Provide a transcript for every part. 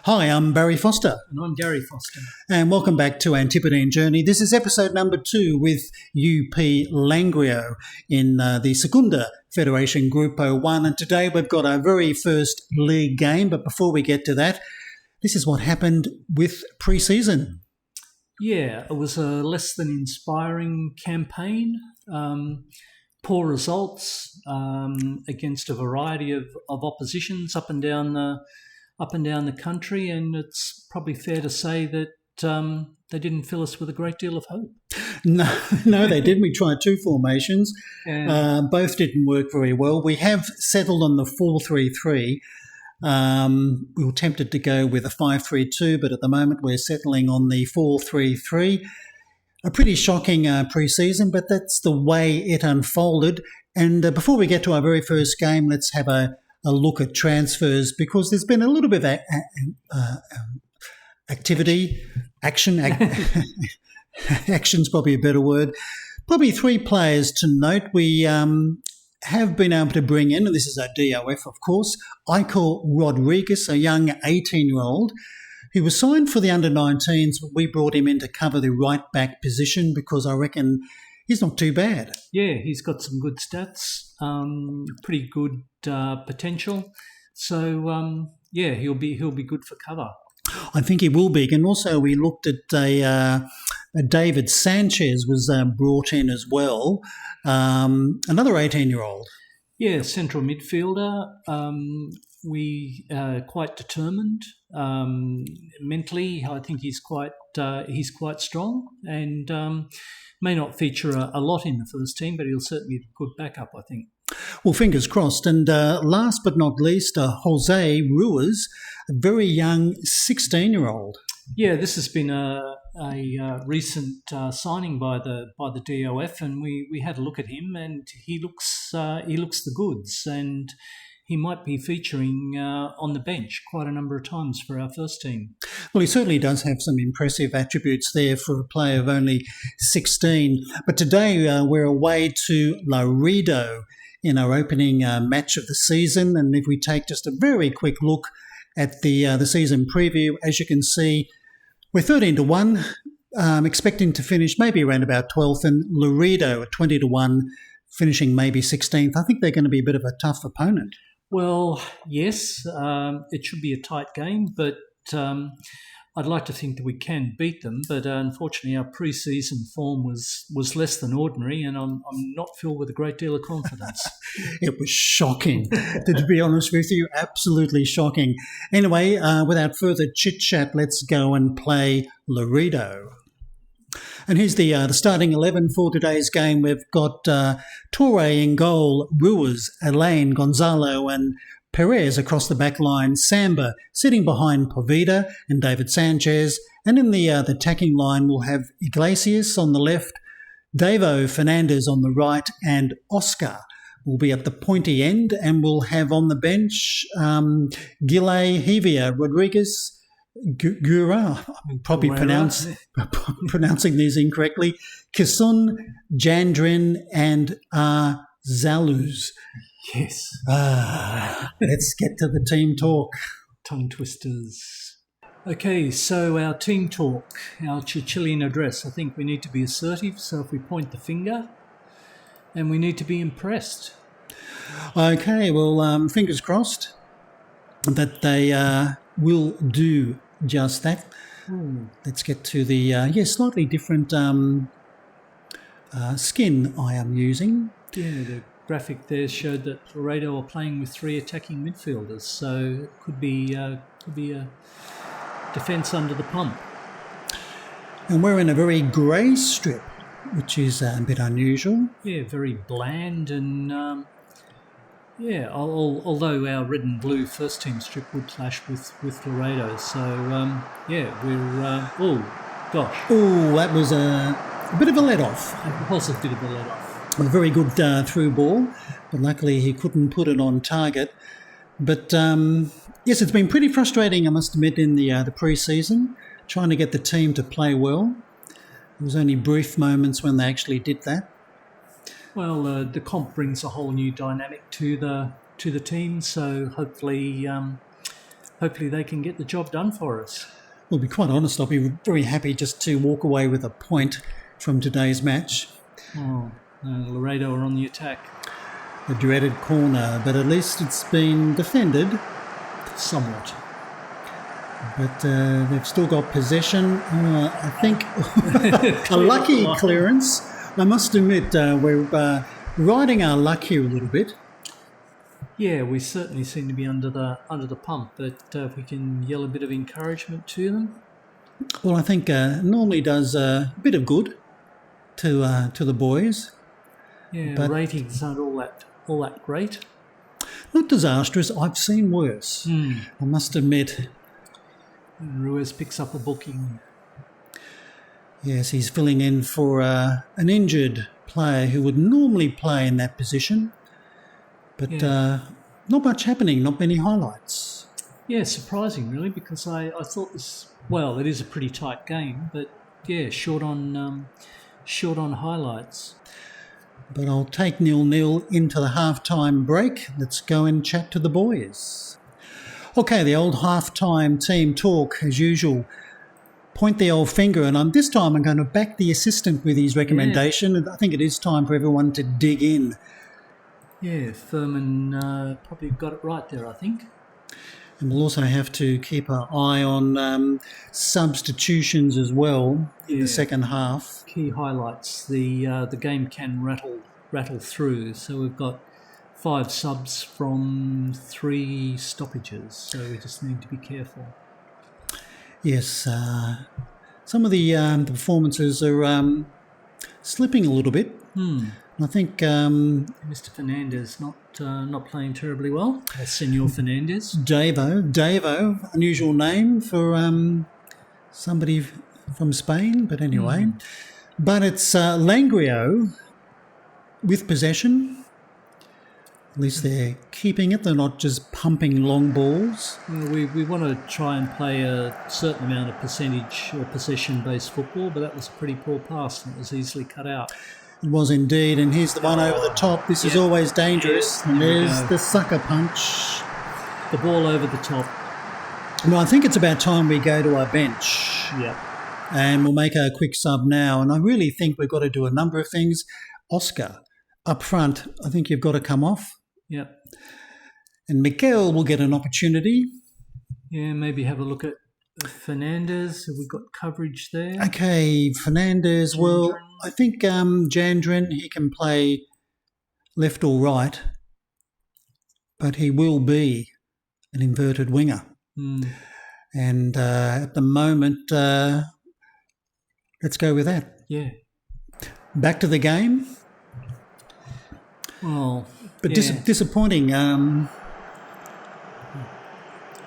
Hi, I'm Barry Foster. And I'm Gary Foster. And welcome back to Antipodean Journey. This is episode number 2 with UP Langreo in the Segunda Federation Grupo 1. And today we've got our very first league game. But before we get to that, this is what happened with Preseason. Yeah, it was a less than inspiring campaign. Poor results against a variety of oppositions up and down the country, and it's probably fair to say that they didn't fill us with a great deal of hope. No, they didn't. We tried 2 formations. Both didn't work very well. We have settled on the 4-3-3. We were tempted to go with a 5-3-2, but at the moment we're settling on the 4-3-3. A pretty shocking pre-season, but that's the way it unfolded. And before we get to our very first game, let's have a look at transfers, because there's been a little bit of action's probably a better word. Probably 3 players to note. We have been able to bring in, and this is our DOF, of course, Iko Rodriguez, a young 18-year-old. He was signed for the under-19s, but we brought him in to cover the right-back position because I reckon he's not too bad. Yeah, he's got some good stats, pretty good potential. So, he'll be good for cover. I think he will be. And also we looked at a David Sanchez was brought in as well, another 18-year-old. Yeah, central midfielder. We quite determined mentally. I think he's quite strong and may not feature a lot in the first team, but he'll certainly be a good backup, I think. Well, fingers crossed. And last but not least, Jose Ruiz, a very young 16-year-old. Yeah, this has been a recent signing by the DOF, and we had a look at him, and he looks the goods, and he might be featuring on the bench quite a number of times for our first team. Well, he certainly does have some impressive attributes there for a player of only 16. But today we're away to Laredo in our opening match of the season, and if we take just a very quick look at the season preview, as you can see, we're 13-1, expecting to finish maybe around about 12th, and Laredo at 20-1, finishing maybe 16th. I think they're going to be a bit of a tough opponent. Well, yes, it should be a tight game, but I'd like to think that we can beat them. But unfortunately, our pre-season form was less than ordinary, and I'm not filled with a great deal of confidence. It was shocking, to be honest with you, absolutely shocking. Anyway, without further chit-chat, let's go and play Laredo. And here's the starting 11 for today's game. We've got Torre in goal, Ruiz, Elaine, Gonzalo and Perez across the back line, Samba sitting behind Poveda and David Sanchez. And in the attacking line, we'll have Iglesias on the left, Davo Fernandez on the right, and Oscar will be at the pointy end. And we'll have on the bench Gile, Hevia, Rodriguez, Gura, I'm probably pronouncing these incorrectly, Kisun, Jandrin, and Zaluz. Yes. Let's get to the team talk. Tongue twisters. Okay, so our team talk, our Chilean address. I think we need to be assertive, so if we point the finger, and we need to be impressed. Okay, well, fingers crossed that they will do just that. Let's get to the slightly different skin I am using. Yeah, the graphic there showed that Laredo are playing with 3 attacking midfielders, so it could be a defence under the pump. And we're in a very grey strip, which is a bit unusual. Yeah, very bland and although our red and blue first team strip would clash with Laredo. So, we're... oh, gosh. Oh, that was a bit of a let-off. It was a bit of a let-off. A very good through ball, but luckily he couldn't put it on target. But, yes, it's been pretty frustrating, I must admit, in the pre-season, trying to get the team to play well. There was only brief moments when they actually did that. Well, the comp brings a whole new dynamic to the team, so hopefully hopefully they can get the job done for us. Well, to be quite honest, I'll be very happy just to walk away with a point from today's match. Oh, Laredo are on the attack. The dreaded corner, but at least it's been defended. Somewhat. But they've still got possession. I think a lucky clearance. I must admit, we're riding our luck here a little bit. Yeah, we certainly seem to be under the pump, but if we can yell a bit of encouragement to them. Well, I think normally does a bit of good to the boys. Yeah, but ratings aren't all that great. Not disastrous. I've seen worse. I must admit. Ruiz picks up a booking. Yes, he's filling in for an injured player who would normally play in that position. But not much happening, not many highlights. Yeah, surprising really, because I thought this, well, it is a pretty tight game, but yeah, short on highlights. But I'll take 0-0 into the half-time break. Let's go and chat to the boys. Okay, the old half-time team talk as usual. Point the old finger, and this time I'm going to back the assistant with his recommendation. Yeah. I think it is time for everyone to dig in. Yeah, Furman probably got it right there, I think. And we'll also have to keep an eye on substitutions as well in the second half. Key highlights. The game can rattle through. So we've got 5 subs from 3 stoppages. So we just need to be careful. Yes, some of the performances are slipping a little bit. I think Mr. Fernandez not playing terribly well. Senor Fernandez. Davo, unusual name for somebody from Spain, but anyway. But it's Langreo with possession. At least they're keeping it. They're not just pumping long balls. Well, we want to try and play a certain amount of percentage or possession-based football, but that was a pretty poor pass and it was easily cut out. It was indeed, and here's the one over the top. This is always dangerous. And there's the sucker punch. The ball over the top. Well, I think it's about time we go to our bench. Yeah. And we'll make a quick sub now. And I really think we've got to do a number of things. Oscar, up front, I think you've got to come off. Yep. And Miguel will get an opportunity. Yeah, maybe have a look at Fernandez. Have we got coverage there? Okay, Fernandez. Jandrin. Well, I think Jandrin, he can play left or right, but he will be an inverted winger. And at the moment, let's go with that. Yeah. Back to the game. Well, but disappointing.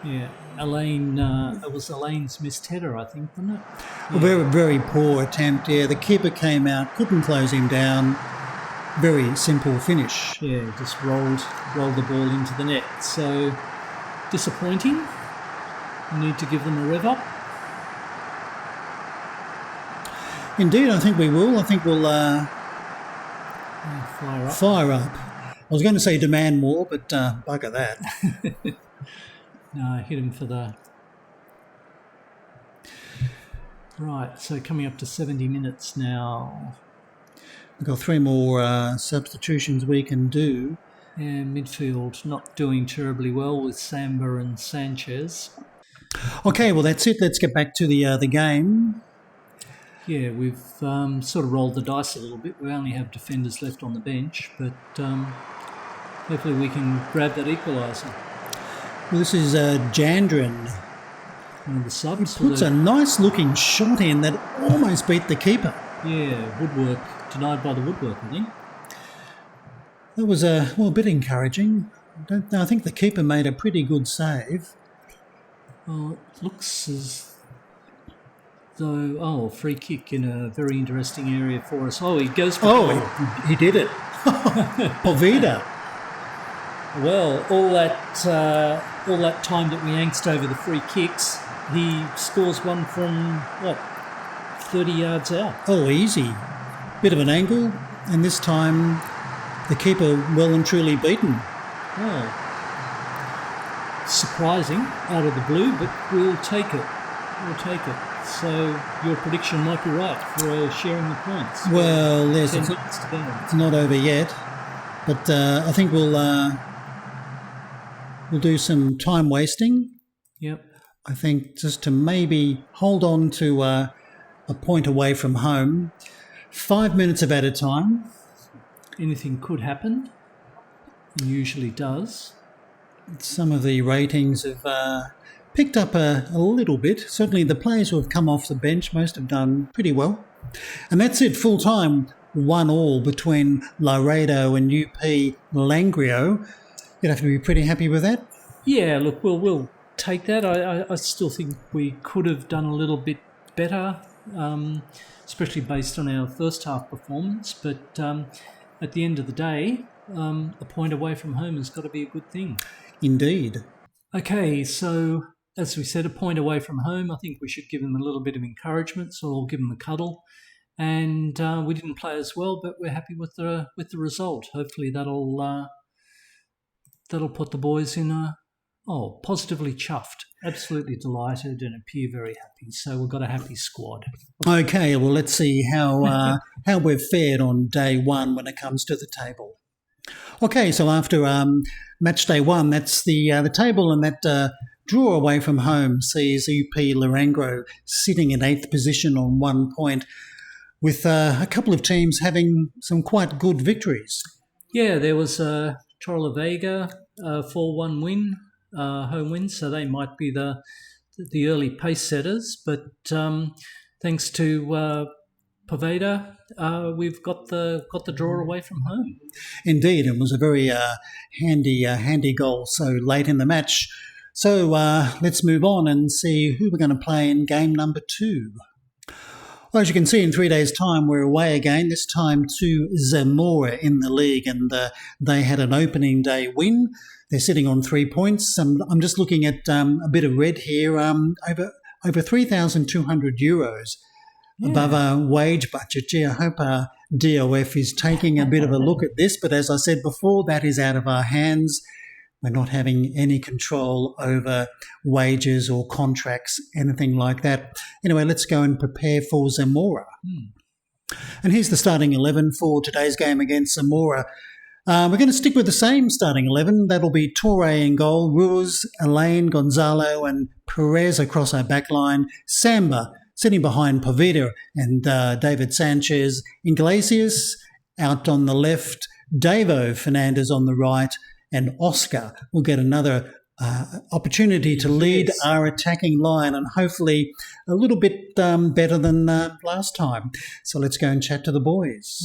Yeah, Elaine. It was Elaine's missed header, I think, wasn't it? Yeah. A very, very poor attempt. Yeah, the keeper came out, couldn't close him down. Very simple finish. Yeah, just rolled the ball into the net. So disappointing. We need to give them a rev up. Indeed, I think we will. I think we'll fire up. Fire up. I was going to say demand more, but bugger that. No, hit him for the... Right, so coming up to 70 minutes now. We've got 3 more substitutions we can do. Yeah, midfield not doing terribly well with Samba and Sanchez. Okay, well, that's it. Let's get back to the game. Yeah, we've sort of rolled the dice a little bit. We only have defenders left on the bench, but hopefully we can grab that equaliser. Well, this is Jandrin. One of the subs. He puts a nice-looking shot in that almost beat the keeper. Yeah, woodwork. Denied by the woodwork, I think. That was a bit encouraging. I think the keeper made a pretty good save. Well, it looks as though... free kick in a very interesting area for us. Oh, he goes for he did it. Poveda. Well, all that time that we angst over the free kicks, he scores one from, 30 yards out. Oh, easy. Bit of an angle, and this time the keeper well and truly beaten. Oh. surprising out of the blue, but we'll take it. We'll take it. So your prediction might be right for sharing the points. Well, there's 10 minutes to go. it's not over yet, but I think we'll do some time wasting. Yep. I think just to maybe hold on to a point away from home, 5 minutes of added time. Anything could happen. It usually does. Some of the ratings have picked up a little bit. Certainly the players who have come off the bench, most have done pretty well. And that's it, full time, 1-1 between Laredo and UP Langreo. You'd have to be pretty happy with that. Yeah, look, we'll take that. I still think we could have done a little bit better, especially based on our first half performance. But at the end of the day, a point away from home has got to be a good thing. Indeed. Okay, so as we said, a point away from home. I think we should give them a little bit of encouragement, so we'll give them a cuddle. And we didn't play as well, but we're happy with the result. Hopefully that'll put the boys in positively chuffed, absolutely delighted, and appear very happy. So we've got a happy squad. Okay, well, let's see how we've fared on day one when it comes to the table. Okay, so after match day one, that's the table, and that draw away from home sees UP Langreo sitting in 8th position on 1 point, with a couple of teams having some quite good victories. Yeah, there was Torre Vega 4-1 win, home win, so they might be the early pace setters. But thanks to Poveda, we've got the draw away from home. Indeed, it was a very handy goal so late in the match. So let's move on and see who we're going to play in game number 2. Well, as you can see, in 3 days' time, we're away again, this time to Zamora in the league, and they had an opening day win. They're sitting on 3 points. I'm just looking at a bit of red here, over 3,200 euros above our wage budget. Gee, I hope our DOF is taking a bit of a look at this, but as I said before, that is out of our hands. We're not having any control over wages or contracts, anything like that. Anyway, let's go and prepare for Zamora. And here's the starting 11 for today's game against Zamora. We're going to stick with the same starting 11. That'll be Torre in goal, Ruiz, Elaine, Gonzalo and Perez across our back line, Samba sitting behind Poveda and David Sanchez, Iglesias out on the left, Davo Fernandez on the right, and Oscar will get another opportunity to lead our attacking line, and hopefully a little bit better than last time. So let's go and chat to the boys.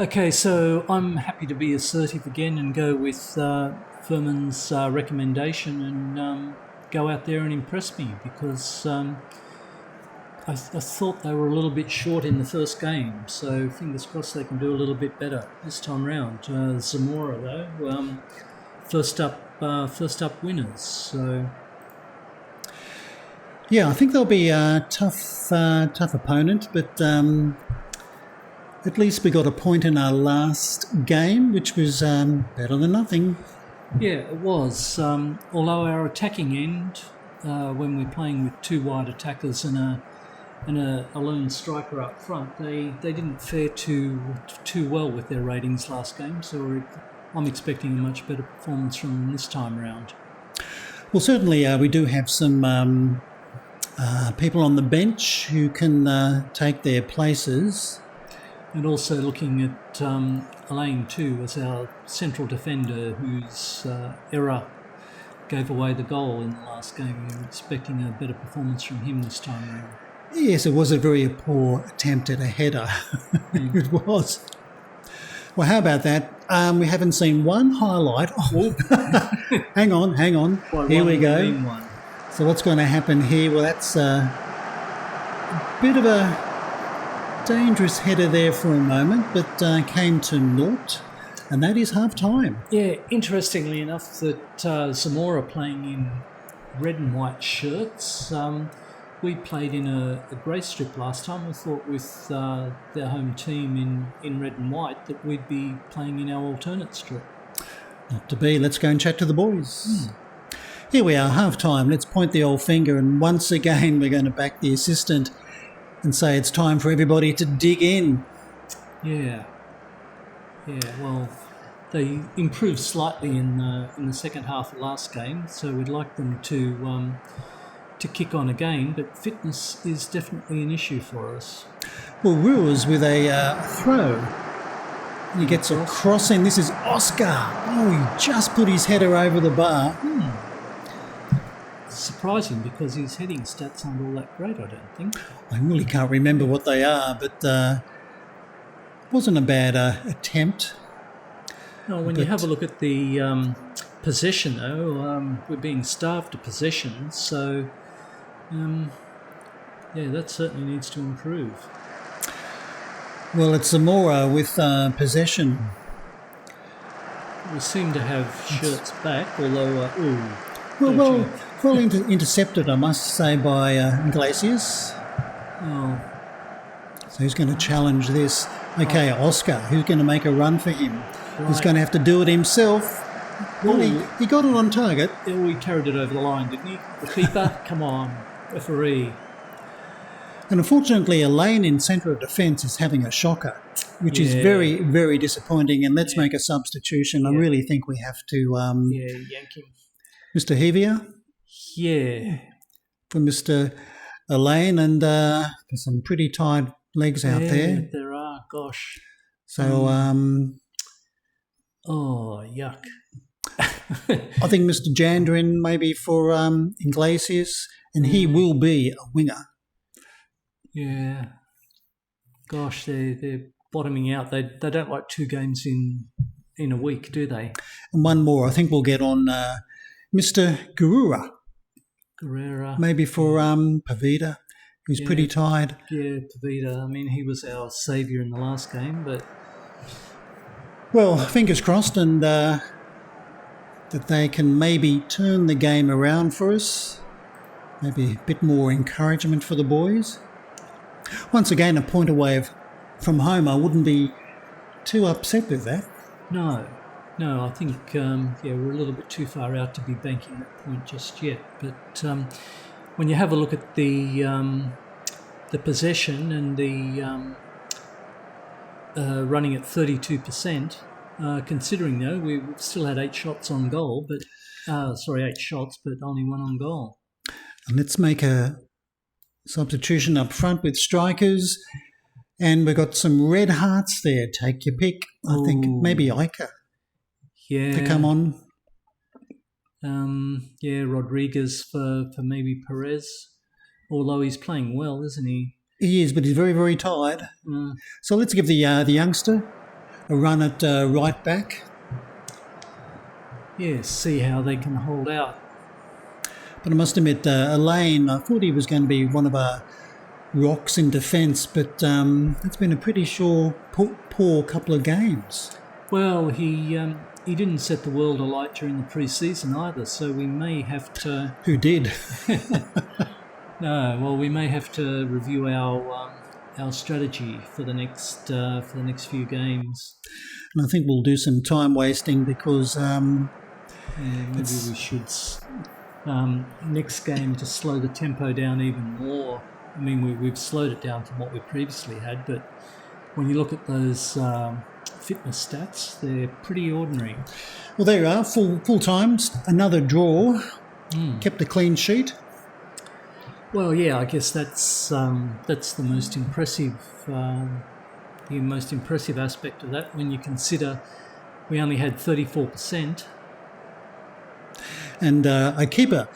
Okay, so I'm happy to be assertive again and go with Furman's recommendation and go out there and impress me, because I thought they were a little bit short in the first game, so fingers crossed they can do a little bit better this time round. Zamora, though, first up winners. So yeah, I think they'll be a tough opponent, but at least we got a point in our last game, which was better than nothing. Yeah, it was. Although our attacking end, when we're playing with 2 wide attackers and a lone striker up front, they didn't fare too well with their ratings last game, so I'm expecting a much better performance from them this time around. Well, certainly we do have some people on the bench who can take their places. And also looking at Elaine too as our central defender, whose error gave away the goal in the last game. We were expecting a better performance from him this time around. Yes, it was a very poor attempt at a header. It was. Well, how about that? We haven't seen one highlight. Oh, hang on. Well, here we go. One. So what's going to happen here? Well, that's a bit of a dangerous header there for a moment, but came to naught, and that is half-time. Yeah, interestingly enough, that Zamora playing in red and white shirts. We played in a grey strip last time. We thought with their home team in red and white that we'd be playing in our alternate strip. Not to be. Let's go and chat to the boys. Here we are, half-time. Let's point the old finger, and once again we're going to back the assistant and say it's time for everybody to dig in. Yeah. Well, they improved slightly in the second half of last game, so we'd like them to kick on again. But fitness is definitely an issue for us. Well, Ruiz with a throw. He gets a crossing. This is Oscar. Oh, he just put his header over the bar. Surprising, because his heading stats aren't all that great, I don't think. I really can't remember what they are, but wasn't a bad attempt. No, when you have a look at the possession, though, we're being starved of possession, so that certainly needs to improve. Well, it's Zamora with possession. We seem to have shirts back, although... Well intercepted, I must say, by Iglesias. Oh. So who's going to challenge this? Okay, Oscar, who's going to make a run for him? Right. He's going to have to do it himself. Well, he got it on target. Yeah, he carried it over the line, didn't he? The keeper? Come on, referee. And unfortunately, Elaine in centre of defence is having a shocker, which is very, very disappointing. And let's make a substitution. I really think we have to... yank him. Mr. Heavier? Yeah. For Mr. Elaine, and there's some pretty tired legs out there. Yeah, there are, gosh. So, oh, yuck. I think Mr. Jandrin maybe for Iglesias, and he will be a winger. Yeah. Gosh, they're bottoming out. They don't like 2 games in a week, do they? And one more. I think we'll get on Mr. Guerrera. Maybe for Pavita, who's pretty tired. Yeah, Pavita. I mean, he was our saviour in the last game, but... Well, fingers crossed, and that they can maybe turn the game around for us. Maybe a bit more encouragement for the boys. Once again, a point away from home. I wouldn't be too upset with that. No, I think we're a little bit too far out to be banking that point just yet. But when you have a look at the possession and the running at 32%, considering though we've still had 8 shots on goal, 8 shots, but only 1 on goal. And let's make a substitution up front with strikers, and we've got some red hearts there. Take your pick. I think maybe Ica. Yeah. To come on. Rodriguez for maybe Perez, although he's playing well, isn't he? He is, but he's very, very tired. So let's give the youngster a run at right back. Yeah, see how they can hold out. But I must admit, Elaine, I thought he was going to be one of our rocks in defence, but it's been a pretty poor couple of games. Well, he didn't set the world alight during the pre-season either, so we may have to... Who did? No, well, we may have to review our strategy for the next few games. And I think we'll do some time wasting because maybe we should next game to slow the tempo down even more. I mean, we've slowed it down from what we previously had, but when you look at those fitness stats, they're pretty ordinary. Well, there you are, full times, another draw, kept a clean sheet. Well, yeah, I guess that's the most impressive aspect of that when you consider we only had 34%. And a keeper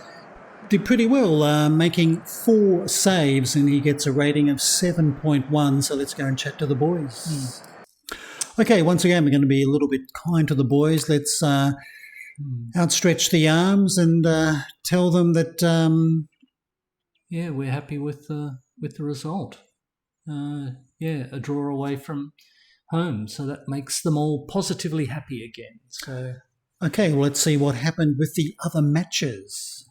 did pretty well, making 4 saves, and he gets a rating of 7.1. So let's go and chat to the boys. Okay, once again, we're going to be a little bit kind to the boys. Let's outstretch the arms and tell them that... we're happy with the result. A draw away from home, so that makes them all positively happy again. So, okay, well, let's see what happened with the other matches.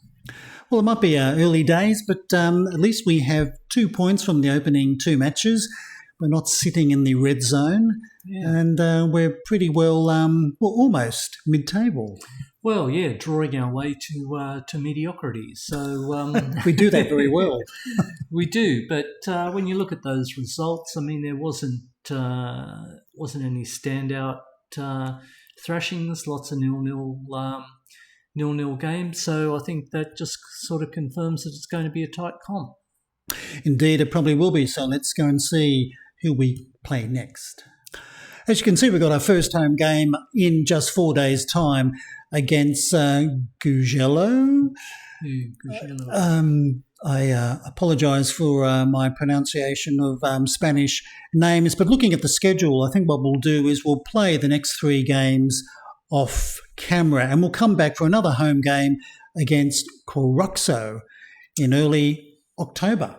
Well, it might be early days, but at least we have 2 points from the opening 2 matches. We're not sitting in the red zone, and we're pretty well, almost mid-table. Well, yeah, drawing our way to mediocrity. So We do that very well. we do, but when you look at those results, I mean, there wasn't any standout thrashings. Lots of nil-nil games. So I think that just sort of confirms that it's going to be a tight comp. Indeed, it probably will be. So let's go and see who we play next. As you can see, we've got our first home game in just 4 days' time against Gugello. I apologise for my pronunciation of Spanish names, but looking at the schedule, I think what we'll do is we'll play the next 3 games off camera, and we'll come back for another home game against Coroxo in early October.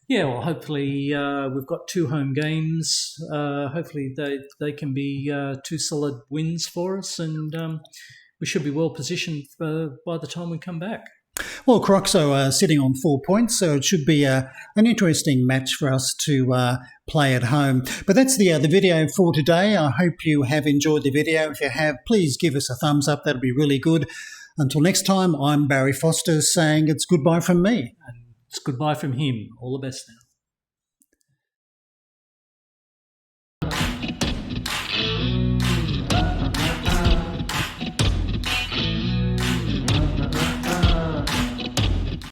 Yeah, well, hopefully we've got 2 home games. Hopefully they can be 2 solid wins for us, and we should be well positioned by the time we come back. Well, Coroxo are sitting on 4 points, so it should be an interesting match for us to play at home. But that's the video for today. I hope you have enjoyed the video. If you have, please give us a thumbs up. That'd be really good. Until next time, I'm Barry Foster saying it's goodbye from me. And it's goodbye from him. All the best now.